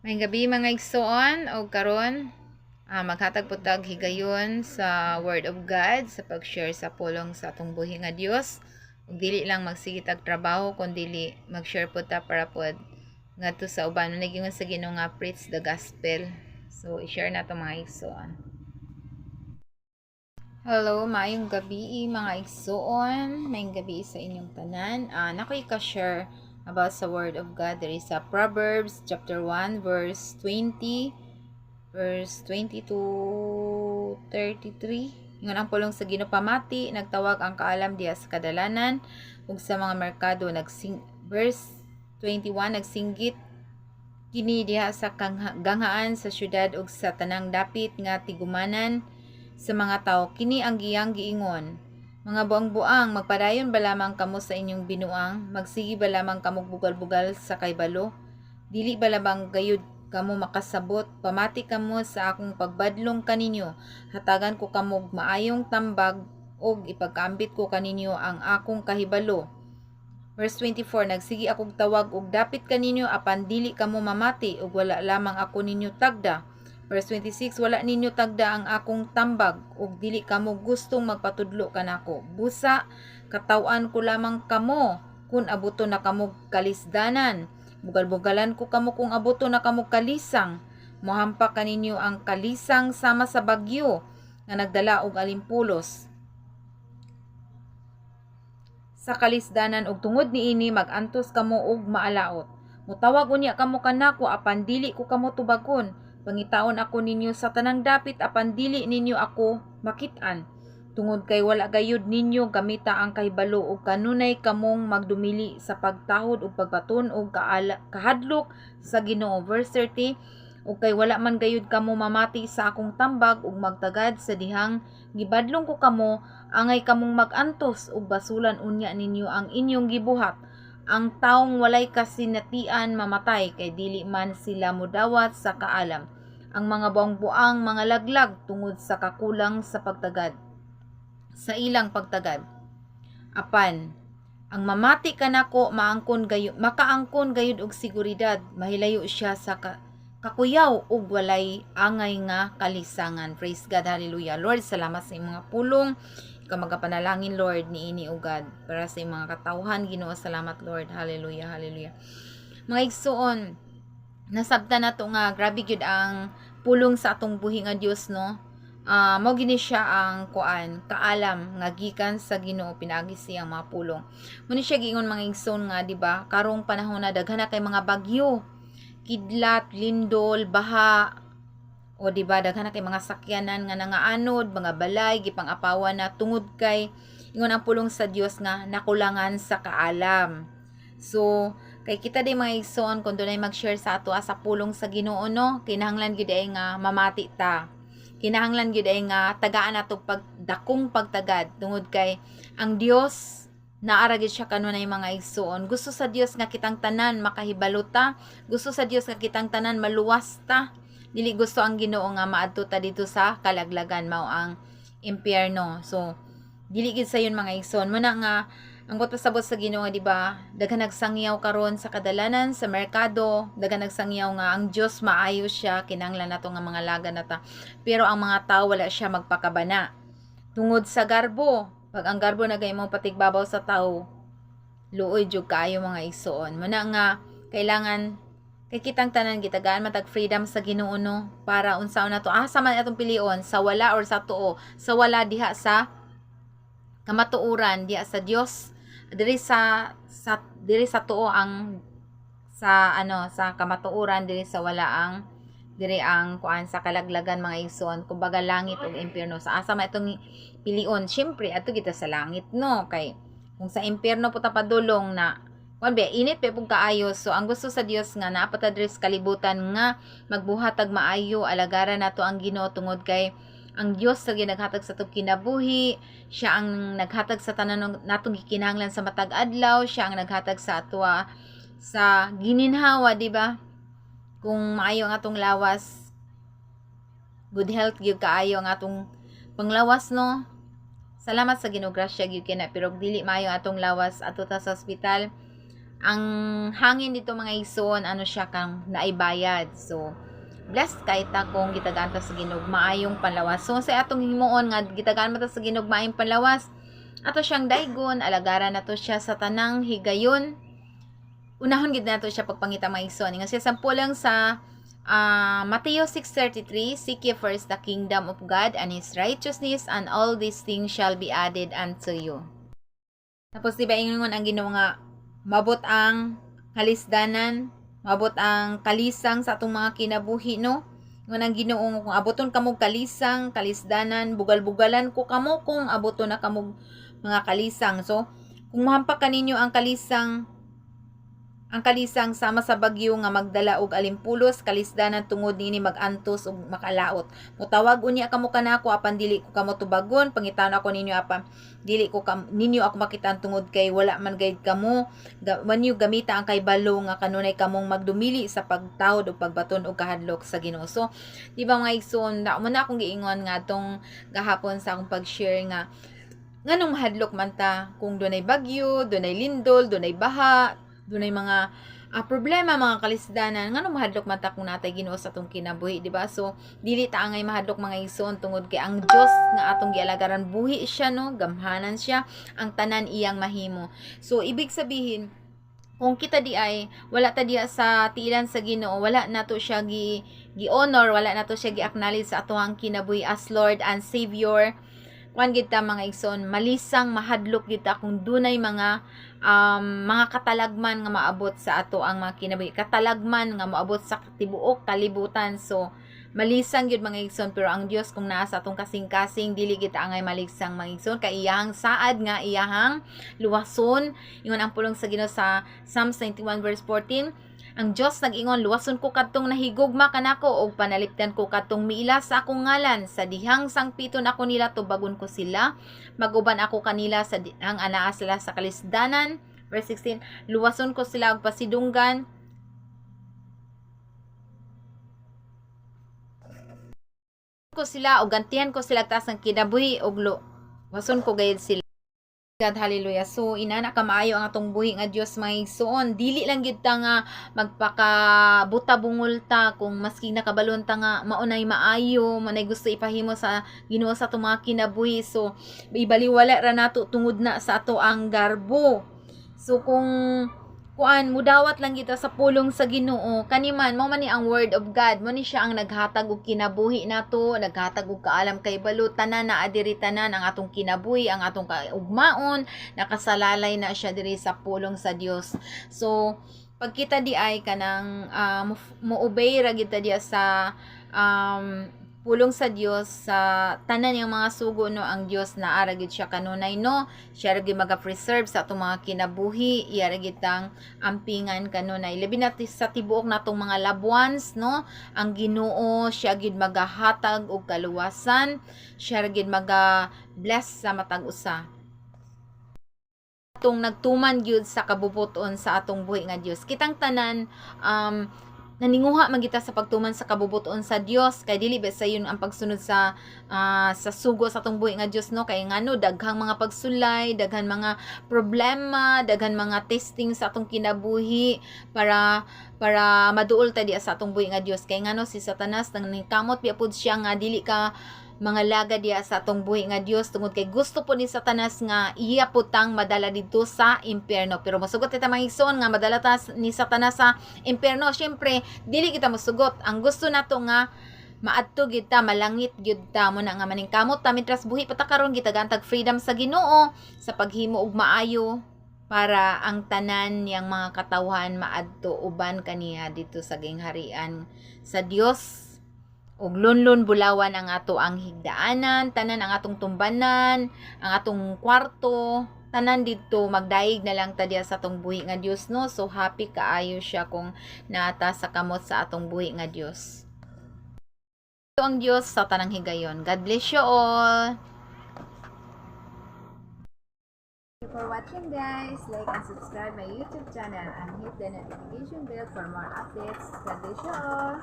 May gabi mga igsoon o karon maghatag po tag higayon sa Word of God sa pag-share sa pulong sa atong buhi nga Dios. Ug dili lang magsige tag trabaho kun dili mag-share po ta para pod ngadto sa uban nagingon sa Ginoo nga preach the gospel. So i-share nato mga igsoon. Hello, maayong gabi mga igsoon. Maayong gabi sa inyong tanan. Nakoy ka-share about sa Word of God. There is sa Proverbs chapter 1 verse 20 to 33. Ingon ang pulong sa Ginoo pamati, nagtawag ang kaalam diha sa kadalanan ug sa mga merkado verse 21 nagsinggit kini diha sa ganghaan sa syudad ug sa tanang dapit nga tigumanan sa mga tao. Kini ang giyang giingon, mga buang-buang, magpadayon ba lamang kamo sa inyong binuang? Magsigi ba lamang kamo bugal-bugal sa kaybalo? Dili ba lamang gayud kamo makasabot? Pamati kamo sa akong pagbadlong kaninyo. Hatagan ko kamo maayong tambag og ipagkaambit ko kaninyo ang akong kahibalo. Verse 24, nagsigi akong tawag og dapit kaninyo apan dili kamo mamati ug wala lamang ako ninyo tagda. Verse 26, wala ninyo tagda ang akong tambag ug dili kamo gustong magpatudlo kanako. Busa, katawan ko lamang kamo kun abuto na kamo kalisdanan. Bugal-bugalan ko kamo kung abuto na kamo kalisang. Mohampak kaninyo ang kalisang sama sa bagyo nga nagdala og alimpulos sa kalisdanan ug tungod niini magantos kamo og maalaot. Mutawag unya kamo kanako apan dili ko kamo tubagon. Pangitaon ako ninyo sa tanang dapit apan dili ninyo ako makit-an. Tungod kay wala gayud ninyo gamita ang kahibalo ug kanunay kamong magdumili sa pagtahod ug pagbaton ug kahadlok sa Ginoo. Verse 30, ug kay wala man gayud kamo mamati sa akong tambag ug magtagad sa dihang gibadlong ko kamo, angay kamong magantos ug basulan unya ninyo ang inyong gibuhat. Ang taong walay kasinatian mamatay kay dili man sila modawat sa kaalam. Ang mga buang-buang mga laglag tungod sa kakulang sa pagtagad sa ilang pagtagad. Apan ang mamati kanako makaangkon gayud og seguridad, mahilayo siya sa kakuyaw ug walay angay nga kalisangan. Praise God, hallelujah. Lord, salamat sa imong mga pulong. Ikaw magapanalangin, Lord, niini o God, para sa imong mga katawhan. Ginoo, salamat, Lord. Hallelujah, hallelujah. Mga igsoon, nasabtan nato nga grabe gyud ang pulong sa atong buhi nga Dios, no? Mao gini siya ang kaalam nga gikan sa Ginoo pinagi siyang mga pulong. Muni siya giingon mga igsoon nga, di ba? Karong panahon na daghan na kay mga bagyo, kidlat, lindol, baha, o di ba daghan na kay mga sakyanan nga nangaanod, mga balay gipang-apawan na tungod kay ingon ang pulong sa Dios nga nakulangan sa kaalam. So kay kita di mga igsoon kun dunay mag-share sa ato sa pulong sa Ginoo, no, kinahanglan gyud ay nga mamati ta. Kinahanglan gyud ay nga tagaan nato dakong pagtagad tungod kay ang Dios naara gyud siya kanunay mga igsoon. Gusto sa Dios nga kitang tanan makahibaluta, gusto sa Dios nga kitang tanan maluwas ta. Dili gusto ang Ginoo nga maadto ta dito sa kalaglagan, mao ang impyerno. So dili gid sayon mga igsoon mo na nga ang pasabot sa Ginoo, di ba? Daghan nagsangyaw karon sa kadalanan sa merkado, daghan nagsangyaw nga ang Dios maayo siya, kinahanglan nato nga mga laga nata. Pero ang mga tao wala siya magpakabana. Tungod sa garbo, pag ang garbo nagay mo patigbabaw sa tao, luoy jud kaayo mga igsoon. Muna nga kailangan kay kitang tanan gitagaan matag freedom sa Ginoo, no, para unsaon nato asa man atong pilion, sa wala or sa tuo. Sa wala diha sa kamatuoran, diha sa Dios, diri sa tuo ang sa kamatuoran, diri sa wala ang diri ang kuan sa kalaglagan mga igsoon, kumbaga langit ug impyerno. Sa asa man itong pilion, syempre ato kita sa langit, no, kay kung sa impyerno puta padulong na kuan ba init pa pug kaayo. So ang gusto sa Dios nga naapata diri sa kalibutan nga magbuhatag maayo, alagaran nato ang Ginoo tungod kay ang Dios sa ginaghatag sa atong kinabuhi, siya ang naghatag sa tanan natong gikinahanglan sa matag adlaw, siya ang naghatag sa atwa sa gininhawa, di ba? Kung maayo ang atong lawas, good health gyud kaayo ang atong panglawas, no. Salamat sa Ginoo, grasya gyud kina, pero dili maayo atong lawas ato ta sa ospital, ang hangin dito mga igsoon ano siya kang naibayad. So blessed kay ta kung gitagaan ta sa Ginoo maayong panlawas. So sa atong himuon nga gitagaan mo ta sa Ginoo maayong panlawas, ato siyang daygon, alagaran nato siya sa tanang higayon. Unahon gid nato siya pagpangita mga igsoon. Nga siya sampo lang sa Mateo 6:33, seek ye first the kingdom of God and His righteousness, and all these things shall be added unto you. Tapos diba ingon ang Ginoo nga mabot ang kalisdanan, mabot ang kalisang sa atong mga kinabuhi, no? Ngun ang Ginoo kung aboton kamo kalisang, kalisdanan, bugal-bugalan ko kamo kung aboton na kamo mga kalisang. So, kung mahampak kaninyo ang kalisang sama sa bagyo nga magdala og alimpulos, kalisdanan tungod nini magantos ug makalaot. Mutawag unya kamo kanako apan dili ko kamo tubagon, pangitan ako ninyo apan dili ko ninyo ako makitaan tungod kay wala man gayud kamo manyo gamita ang kay balo nga kanunay kamong magdumili sa pagtawod ug pagbaton og kahadlok sa Ginoo. So, di ba mga igsoon, mo na akong giingon nga tong gahapon sa akong pag-share nga nganong mahadlok man ta kung dunay bagyo, dunay lindol, dunay baha, dunay mga problema, mga kalisdanan, ngano mahadlok man ta kung natay Ginoo sa atong kinabuhi, di ba? So dili ta angay mahadlok mga igsoon tungod kay ang Dios nga atong gialagaran buhi siya, no, gamhanan siya, ang tanan iyang mahimo. So ibig sabihin kung kita di ay wala ta diya sa tiilan sa Ginoo, wala nato siya gi-honor, wala nato siya gi-acknowledge sa atong kinabuhi as Lord and Savior, kuan gid ta mga igsoon, malisang mahadlok gid ta kung dunay mga katalagman nga maabot sa ato ang mga kinabuhi, katalagman nga maabot sa tibuok kalibutan. So malisang gyud mga igsoon, pero ang Dios kung naa sa atong kasing-kasing dili gid angay malisang mga igsoon kay iyang saad nga iyahang luwason. Ingon ang pulong sa Ginoo sa Psalms 91 verse 14, ang Dios nag-ingon, luwason ko kadtong nahigugma kanako og panalipdan ko kadtong miila sa akong ngalan, sa dihang sangpiton ako nila tubagon ko sila, maguban ako kanila sa dihang anaa sila sa kalisdanan. Verse 16, luwason ko sila og pasidunggan ko sila og gantihan ko sila taas ng kinabuhi og luwason ko gayud sila. God, hallelujah. So inana ka maayo ang atong buhi nga Dios mga igsoon, dili lang gid ta nga magpakabuta bungol ta kung maski nakabalon ta nga maunay maayo, manay gusto ipahimo sa Ginoo sa atong mga kinabuhi. So ibaliwala ra nato tungod na sa ato ang garbo. So kung mudawat lang kita sa pulong sa Ginoo, kaniman mao man ni ang word of God, mo ni siya ang naghatag og kinabuhi nato, naghatag og kaalam kay balo, tanan na adiri tanan ang atong kinabuhi, ang atong kaugmaon, nakasalalay na siya diri sa pulong sa Dios. So pag kita di ay kanang mo-obey ra gid ta diya sa pulong sa Dios, sa tanan yung mga sugo, no, ang Dios na aragid siya kanunay, no, siya ra gid maga-preserve sa atong mga kinabuhi, iya ra gid tang ampingan kanunay labi na sa tibuok natong mga loved ones, no, ang Ginoo siya gid magahatag og kaluwasan, siya ra gid maga-bless sa matag usa atong nagtuman gyud sa kabubuton sa atong buhi nga Dios. Kitang tanan naninguha man kita sa pagtuman sa kabubuton sa Dios, kay dili ba sayon ang pagsunod sa sugo sa atong buhi nga Dios, no, kay ngano daghang mga pagsulay, daghan mga problema, daghan mga testing sa atong kinabuhi para maduol ta diya sa atong buhi nga Dios. Kay ngano si Satanas nang kamot biapud siya nga dili ka mga laga diya sa atong buhi nga Dios, tungod kay gusto po ni Satanas nga iya putang madala dito sa impyerno. Pero masugot kita mga igsoon nga madala ta ni Satanas sa impyerno, syempre dili kita masugot. Ang gusto nato nga maadto gid ta, malangit gyud ta, mo na nga maningkamot ta mitras buhi pata karon gitagantag freedom sa Ginoo sa paghimo og maayo para ang tanan yang mga katawhan maadto uban kaniya dito sa gingharian sa Dios. Og lunlun bulawan ang ato ang higdaanan, tanan ang atong tumbanan, ang atong kwarto, tanan dito magdaig na lang ta diya sa atong buhi nga Dios, no. So happy kaayo siya kung naata sa kamot sa atong buhi nga Dios. Ito ang Dios sa tanang higayon. God bless you all. Thank you for watching, guys. Like and subscribe my YouTube channel and hit the notification bell for more updates. God bless you all.